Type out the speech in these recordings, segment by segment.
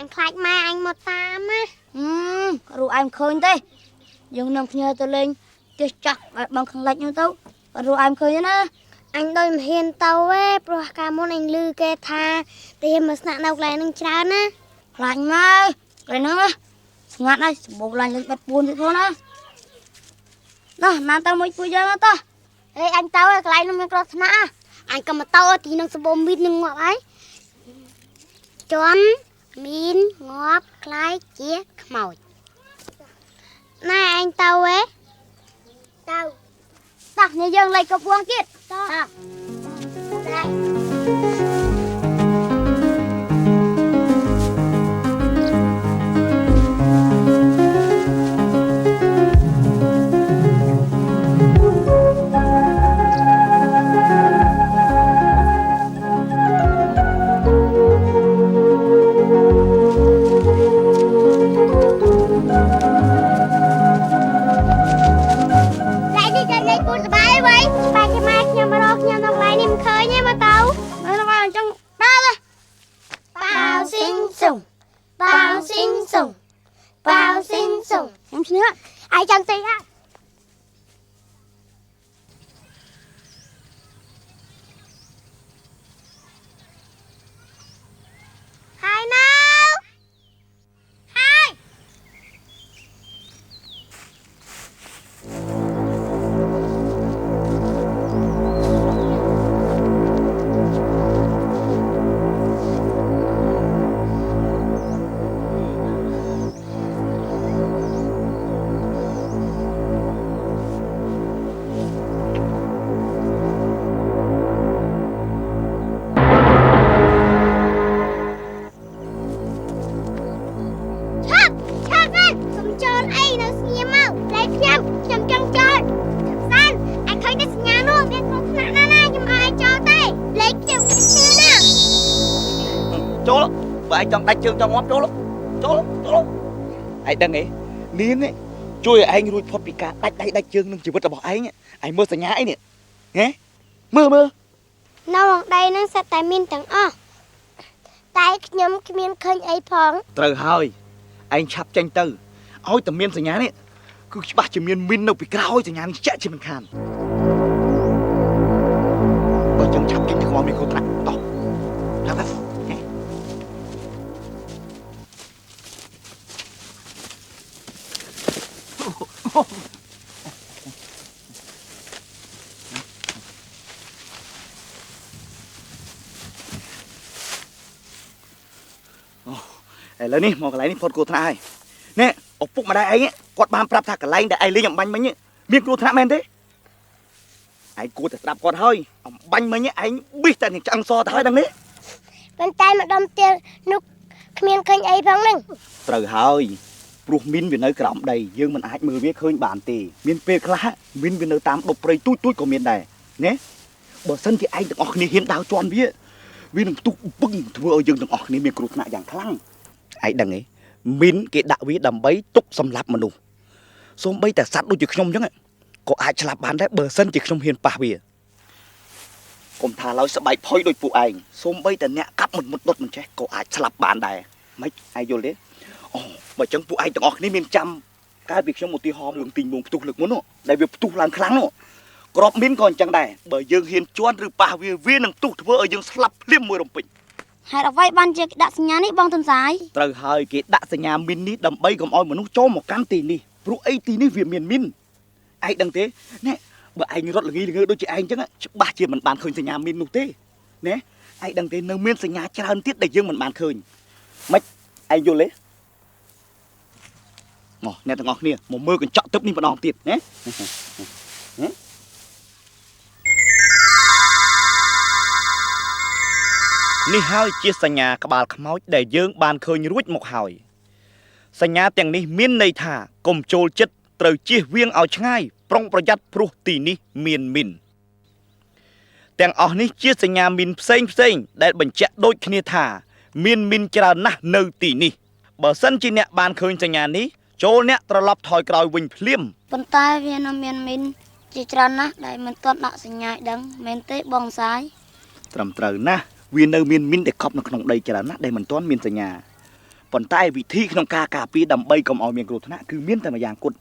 anh khai mai anh một tám á. Rồi anh khơi thế. Nhưng nằm nhờ tôi lên tiếc chắc bằng khăn lạnh như tao. Rồi anh khơi nữa. Anh đôi mà hiền tàu ấy, bro cả môn anh lư kê tha. Thì mà sẵn đâu lại nâng trán á. Lạnh mai, cái nữa á. Ngặt đây, bộ lạnh lên bật buồn thì thôi á. Đó, nằm tao mới vui giờ ta. Ê anh tàu ấy, cái này nó có thả. Anh cầm một tàu thì nó sẽ bố mít nâng ngọt ấy. Chốn, min, ngọt, cái chia, màu. Này anh tàu ấy. Tàu. Ta, nhà dân lại có buông kiệt. Ta. Đây. Em xin hết. Ai chẳng gì á. Hai nào. Hai. Chố anh trong đánh chương trong ngóp chố anh đang nghĩ niên ấy chui anh rui phật bị cả đánh chương nâng chỉ vứt là bỏ anh mơ sả nhái nè nghe mơ Nó đây nó sẽ tại min chẳng tại nhóm miên khơi ấy phong từ hơi anh chắp tranh tư ôi tầm miên sả nhái nè cứ bắt chỉ miên min đâu bị cao sả nhái chạy chỉ mình khàn bởi chẳng chắp tranh thì không mình không thằng to làm bácแล้วนี่มองอะไรนี่พอดกูทนายเนี่ยอกปุ๊กมาได้ไอ้เงี้ยกดบามปรับถักอะไรแต่ไอ้เลี้ยงบังมันเนี่ยมีกูทนายแมนเด้ไอ้กูแต่ปรับกดเฮ้ยบังมันเนี่ยไอ้บิดแต่เนี่ยจังซอเฮ้ยดังนี้ bên tay mà đâm tiền nút miên khơi ấy phong nè ត្រូវហើយព្រោះមីនវានៅក្រោមដីយើងមិនអាចមើលវាឃើញបានទេមានពេលខ្លះមីនវានៅតាមដុបព្រៃទូចក៏មានដែរណាបើសិនជាឯងទាំងអស់គ្នាហ៊ានដើរជន់វានឹងផ្ទុះពឹងធ្វើឲ្យយើងទាំងអស់គ្នាមានគ្រោះថ្នាក់យ៉ាងខ្លាំងឯងដឹងទេមីនគេដាក់វាដើម្បីទុកសម្លាប់មនុស្សសូម្បីតែសត្វដូចជាខ្ញុំអញ្ចឹងក៏អាចឆ្លាប់បានដែរបើសិនជាខ្ញុំហ៊ានប៉ះវាកុំថាឡើយស្បែកផុយដូចពួកឯងសូម្បីតែអ្នកកាប់មុតដុតមិនចេះក៏អាចឆ្លាប់បានដែរមិនឯងយល់ទេអូបើអញ្ចឹងពួកឯងទាំងអស់គ្នាមានចាំកាលពីខ្ញុំឧទាហរណ៍រឿងទីងងផ្ទុះលើកមុនដែលវាផ្ទុះឡើងខ្លាំងនោះក្របមីនក៏អញ្ចឹងដែរបើយើងហ៊ានជន់ឬប៉ះវានឹងផ្ទុះធ្វើឲ្យយើងស្លាប់ភ្លាមមួយរំពេច ហេតុអ្វីបានជាដាក់សញ្ញានេះបងទុនសាយ ត្រូវហើយគេដាក់សញ្ញាមីននេះដើម្បីកុំឲ្យមនុស្សចូលមកកាន់ទីនេះព្រោះអីទីនេះវាមានមីនឯងដឹងទេណែបើឯងរត់ល្ងីដូចជាឯងអញ្ចឹងច្បាស់ជាមិនបានឃើញសញ្ញាមីននោះទេណែឯងដឹងទេនៅមានសញ្ញាច្រើនទៀតដែលយើងមិនបានឃើញម៉េចឯងយល់ទេមកអ្នកទាំងអស់គ្នាមកមើលកញ្ចក់ទឹកនេះម្ដងទៀតណានេះហើយជាសញ្ញាក្បាលខ្មោចដែលយើងបានឃើញរួចមកហើយសញ្ញាទាំងនេះមានន័យថាកុំចូលចិត្តត្រូវជៀសវាងឲ្យឆ្ងាយប្រុងប្រយ័ត្នព្រោះទីនេះមានមីនទាំងអស់នេះជាសញ្ញាមីនផ្សេងដែលបញ្ជាក់ដូចគ្នាថាមានមីនច្រើនណាស់នៅទីនេះបើសិនជាអ្នកបានឃើញសញ្ញានេះចូលអ្នកត្រឡប់ថយក្រោយវិញភ្លាម ប៉ុន្តែវានៅមានមីនជាច្រើនណាស់ដែលមិនទាន់ដាក់សញ្ញាឲ្យដឹងមែនទេបងសាយ ត្រឹមត្រូវណាស់វានៅមានមីនដែលកប់នៅក្នុងដីច្រើនណាស់ដែលមិនទាន់មានសញ្ញា ប៉ុ ប៉ុន្តែវិធីក្នុងការការពារដើម្បីកុំឲ្យមានគ្រោះថ្នាក់គឺមានតែម្យ៉ាងគត់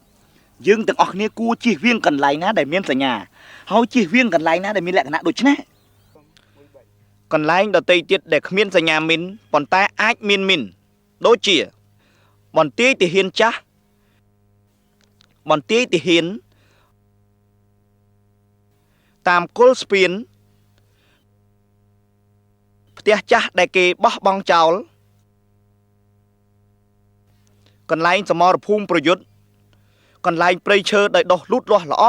យើងទាំងអស់គ្នាគួរជៀសវាងកន្លែងណាដែលមានសញ្ញាហើយជៀសវាងកន្លែងណាដែលមានលក្ខណៈដូចនេះកន្លែងដទៃទៀតដែលគ្មានសញ្ញាមីនប៉ុន្តែអាចមានមីនដូចជាបន្ទាយទាហានចាស់បន្ទាយទាហានតាមគល់ស្ពានផ្ទះចាស់ដែលគេបោះបង់ចោលកន្លែងសមរភូមិប្រយុទ្ធកន្លែងព្រៃឈើដែលដុះលូតលាស់ល្អ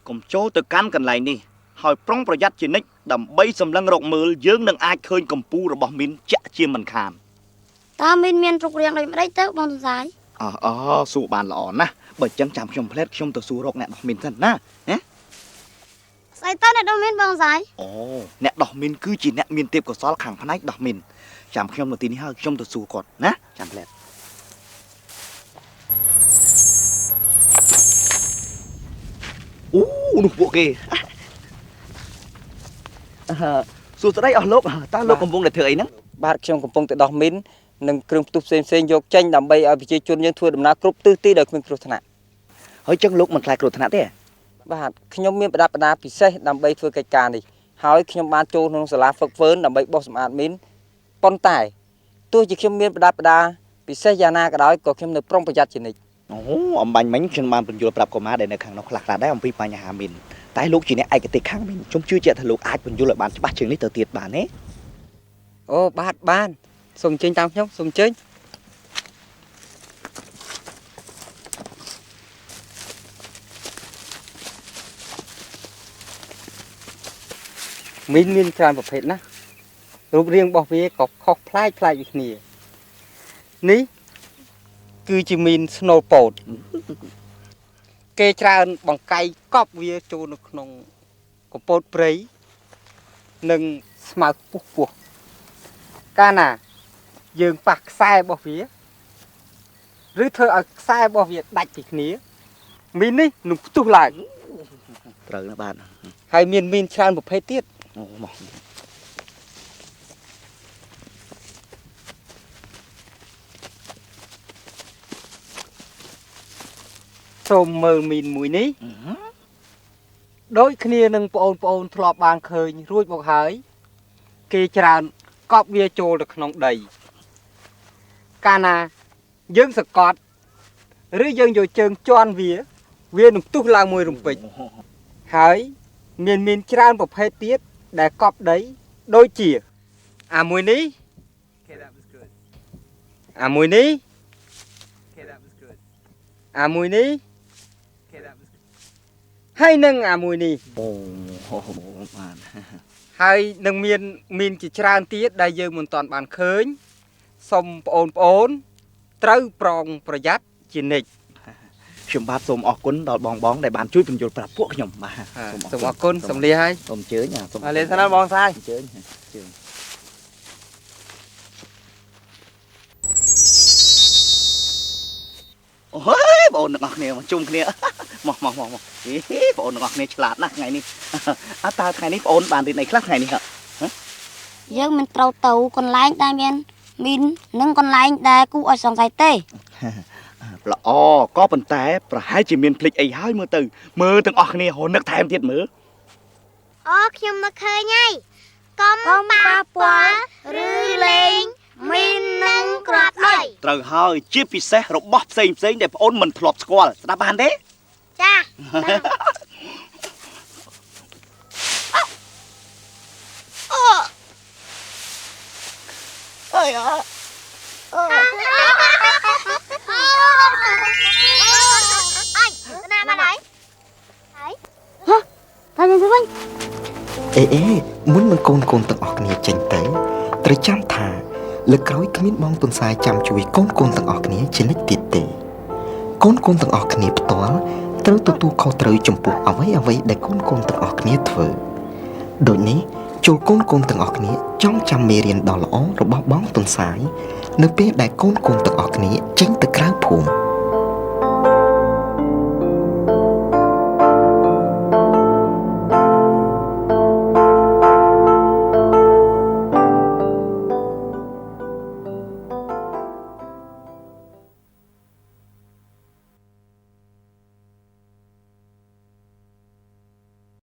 កុំចូលទៅកាន់កន្លែងនេះហើយប្រុងប្រយ័ត្នជានិច្ចដើម្បីសម្លឹងរកមើលយើងនឹងអាចឃើញកំពូលរបស់មីនចាក់ជាមិនខានតើមីនមានរូបរាងដូចម្ដេចទៅបងទុនសាយសួរបានល្អណាស់បើអញ្ចឹងចាំខ្ញុំផ្លែតខ្ញុំទៅសួររកអ្នកដោះមីនសិនណាស្អីតើអ្នកដោះមីនបងសាយអ្នកដោះមីនគឺជាអ្នកមានទេពកោសល្យខាងផ្នែកដោះមីនចាំខ្ញុំនៅទីនេះហើយខ្ញុំទៅសួរគាត់ណាចាំផ្លែតនោះពួកគេសួស្ដីអស់លោកតើលោកកំពុងតែធ្វើអីហ្នឹងបាទខ្ញុំកំពុងតែដោះមីននិងគ្រឿងផ្ទុះផ្សេងយកចេញដើម្បីឲ្យប្រជាជនយើងធ្វើដំណើរគ្រប់ទិសទីដោយគ្មានគ្រោះថ្នាក់ហើយចឹងលោកមិនខ្លាចគ្រោះថ្នាក់ទេបាទខ្ញុំមានប្រដាប់ប្រដាពិសេសដើម្បីធ្វើកិច្ចការនេះហើយខ្ញុំបានចូលក្នុងសាលាហ្វឹកហ្វឺនដើម្បីបោះសម្អាតមីនប៉ុន្តែទោះជាខ្ញុំមានប្រដាប់ប្រដាពិសេសយ៉ាងណាក៏ដោយក៏ខ្ញុំនៅប្រុងប្រយ័ត្នជានិច្ចអំបញ្ញមិញខ្ញុំបានបញ្យល់ប្រាប់កុមារដែលនៅខាងនោះខ្លះដែរអំពីបញ្ហាមីនតែលោកជាអ្នកឯកទេសខាងមីនខ្ញុំជឿជាក់ថាលោកអាចបញ្យល់ឲ្យបានច្បាស់ជាងនេះទៅទៀតបានទេបានសូមអញ្ជើញតាមខ្ញុំសូមអញ្ជើញមីនមានច្រើនប្រភេទណាស់រូបរាងរបស់វាក៏ខុសប្លែកពីគ្នានេះគឺជាមីន Snow Pot គេច្រើនបង្កាយកប់វាចូលនៅក្នុងកំពតព្រៃនិងស្មៅពុះកាលណាយើងប៉ះខ្សែរបស់វាឬធ្វើឲ្យខ្សែរបស់វាដាច់ពីគ្នាមីននេះនឹងផ្ទុះឡើងត្រូវណាបាទហើយមានមីនច្រើនប្រភេទទៀតមកសូមមើលមីនមួយនេះដូចគ្នានឹងបងប្អូនធ្លាប់បានឃើញរួចមកហើយគេច្រើនកប់វាចូលទៅក្នុងដីកាលណាយើងសកត់ឬយើងយកជើងជន់វានឹងផ្ទុះឡើងមួយរំពេចហើយមានច្រើនប្រភេទទៀតដែលកប់ដីដូចជាអាមួយនេះអាមួយនេះអាមួយនេះហើយនឹងអាមួយនេះបានហើយនឹងមានមីនជាច្រើនទៀតដែលយើងមិនទាន់បានឃើញសូមបងប្អូនត្រូវប្រុងប្រយ័ត្នជានិច្ចខ្ញុំបាទសូមអរគុណដល់បងដែលបានជួយបញ្យល់ប្រាប់ពួកខ្ញុំបាទសូមអរគុណសូមលាហើយសូមអញ្ជើញសូមលាសិនណាបងសាយអញ្ជើញអូយបងទាំងអស់គ្នាមកជុំគ្នាមកបងទាំងអស់គ្នាឆ្លាតណាស់ថ្ងៃនេះតើថ្ងៃនេះបងបានរៀនអីខ្លះថ្ងៃនេះយើងមិនត្រូវទៅកន្លែងដែលមានមីននិងកន្លែងដែលគួរឲ្យសង្ស័យទេល្អក៏ប៉ុន្តែប្រហែលជាមានភ្លេចអីហើយមើលទាំងអស់គ្នារនឹកថែមទៀតមើលខ្ញុំមកឃើញហើយកុំប៉ះពាល់ឬលេងមីននឹងក្របដីត្រូវហើយជាពិសេសរបស់ផ្សេងដែលបងមិនធ្លាប់ស្គាល់ស្ដាប់បានទេចាអើយណាមកហើយតែយើងទៅវិញអេមុននឹងកូនទាំងអស់គ្នាចេញទៅត្រូវចាំថាលើកក្រោយគ្មានបងទុនសាយចាំជួយកូនទាំងអស់គ្នាជានិច្ចទៀតទេកូនទាំងអស់គ្នាផ្ទាល់ត្រូវទទួលខុសត្រូវចំពោះអ្វីដែលកូនទាំងអស់គ្នាធ្វើដូចនេះចូលកូនទាំងអស់គ្នាចង់ចាំមេរៀនដ៏ល្អរបស់បងទុនសាយនៅពេលដែលកូនទាំងអស់គ្នាចេញទៅក្រៅភូមិ